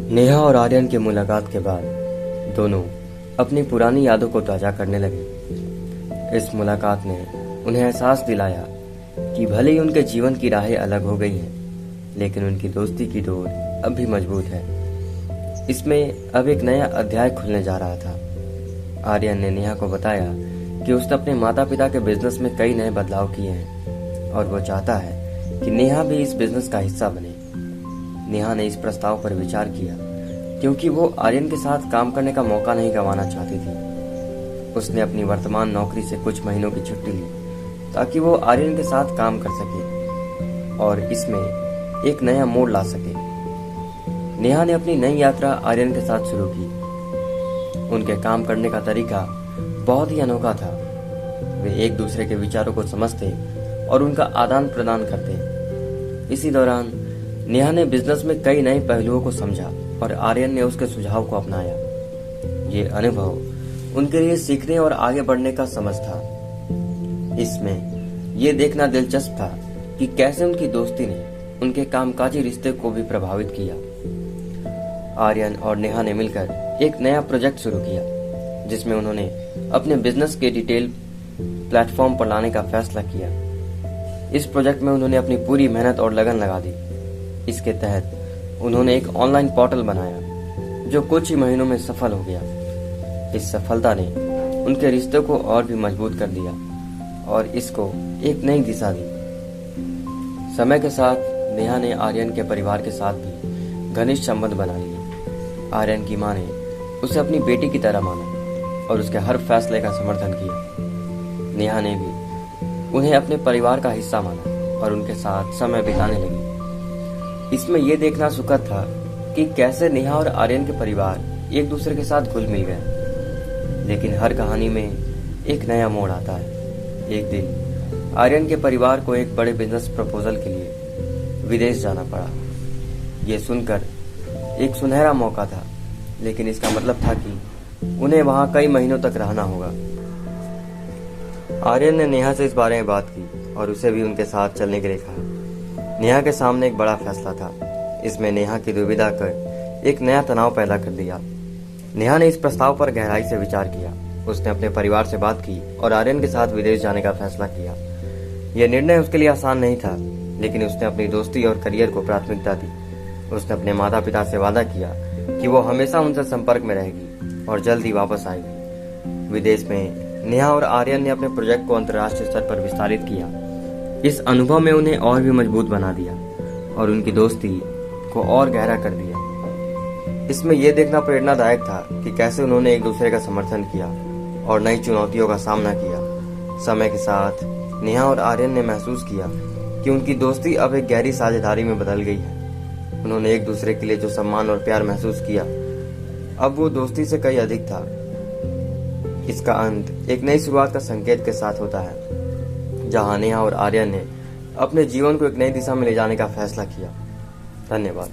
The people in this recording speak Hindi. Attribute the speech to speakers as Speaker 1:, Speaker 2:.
Speaker 1: नेहा और आर्यन की मुलाकात के बाद दोनों अपनी पुरानी यादों को ताज़ा करने लगे। इस मुलाकात ने उन्हें एहसास दिलाया कि भले ही उनके जीवन की राहें अलग हो गई हैं, लेकिन उनकी दोस्ती की डोर अब भी मजबूत है। इसमें अब एक नया अध्याय खुलने जा रहा था। आर्यन ने नेहा को बताया कि उसने अपने माता पिता के बिजनेस में कई नए बदलाव किए हैं और वो चाहता है कि नेहा भी इस बिजनेस का हिस्सा बने। नेहा ने इस प्रस्ताव पर विचार किया क्योंकि वो आर्यन के साथ काम करने का मौका नहीं गंवाना चाहती थी। उसने अपनी वर्तमान नौकरी से कुछ महीनों की छुट्टी ली ताकि वो आर्यन के साथ काम कर सके और इसमें एक नया मोड़ ला सके। नेहा ने अपनी नई यात्रा आर्यन के साथ शुरू की। उनके काम करने का तरीका बहुत ही अनोखा था। वे एक दूसरे के विचारों को समझते और उनका आदान प्रदान करते। इसी दौरान नेहा ने बिजनेस में कई नए पहलुओं को समझा और आर्यन ने उसके सुझाव को अपनाया। ये अनुभव उनके लिए सीखने और आगे बढ़ने का समझ था। इसमें यह देखना दिलचस्प था कि कैसे उनकी दोस्ती ने उनके कामकाजी रिश्ते को भी प्रभावित किया। आर्यन और नेहा ने मिलकर एक नया प्रोजेक्ट शुरू किया जिसमें उन्होंने अपने बिजनेस के डिटेल प्लेटफॉर्म पर लाने का फैसला किया। इस प्रोजेक्ट में उन्होंने अपनी पूरी मेहनत और लगन लगा दी। इसके तहत उन्होंने एक ऑनलाइन पोर्टल बनाया जो कुछ ही महीनों में सफल हो गया। इस सफलता ने उनके रिश्ते को और भी मजबूत कर दिया और इसको एक नई दिशा दी। समय के साथ नेहा ने आर्यन के परिवार के साथ भी घनिष्ठ संबंध बना लिए। आर्यन की मां ने उसे अपनी बेटी की तरह माना और उसके हर फैसले का समर्थन किया। नेहा ने भी उन्हें अपने परिवार का हिस्सा माना और उनके साथ समय बिताने लगी। इसमें यह देखना सुखद था कि कैसे नेहा और आर्यन के परिवार एक दूसरे के साथ घुल मिल गए। लेकिन हर कहानी में एक नया मोड़ आता है। एक दिन आर्यन के परिवार को एक बड़े बिजनेस प्रपोजल के लिए विदेश जाना पड़ा। यह सुनकर एक सुनहरा मौका था, लेकिन इसका मतलब था कि उन्हें वहां कई महीनों तक रहना होगा। आर्यन ने नेहा से इस बारे में बात की और उसे भी उनके साथ चलने के लिए कहा। नेहा के सामने एक बड़ा फैसला था। इसमें नेहा की दुविधा कर एक नया तनाव पैदा कर दिया। नेहा ने इस प्रस्ताव पर गहराई से विचार किया। उसने अपने परिवार से बात की और आर्यन के साथ विदेश जाने का फैसला किया। यह निर्णय उसके लिए आसान नहीं था, लेकिन उसने अपनी दोस्ती और करियर को प्राथमिकता दी। उसने अपने माता पिता से वादा किया कि वो हमेशा उनसे संपर्क में रहेगी और जल्द ही वापस आएगी। विदेश में नेहा और आर्यन ने अपने प्रोजेक्ट को अंतर्राष्ट्रीय स्तर पर विस्तारित किया। इस अनुभव में उन्हें और भी मजबूत बना दिया और उनकी दोस्ती को और गहरा कर दिया। इसमें यह देखना प्रेरणादायक था कि कैसे उन्होंने एक दूसरे का समर्थन किया और नई चुनौतियों का सामना किया। समय के साथ नेहा और आर्यन ने महसूस किया कि उनकी दोस्ती अब एक गहरी साझेदारी में बदल गई है। उन्होंने एक दूसरे के लिए जो सम्मान और प्यार महसूस किया, अब वो दोस्ती से कहीं अधिक था। इसका अंत एक नई शुरुआत का संकेत के साथ होता है, जहां नेहा और आर्यन ने अपने जीवन को एक नई दिशा में ले जाने का फैसला किया। धन्यवाद।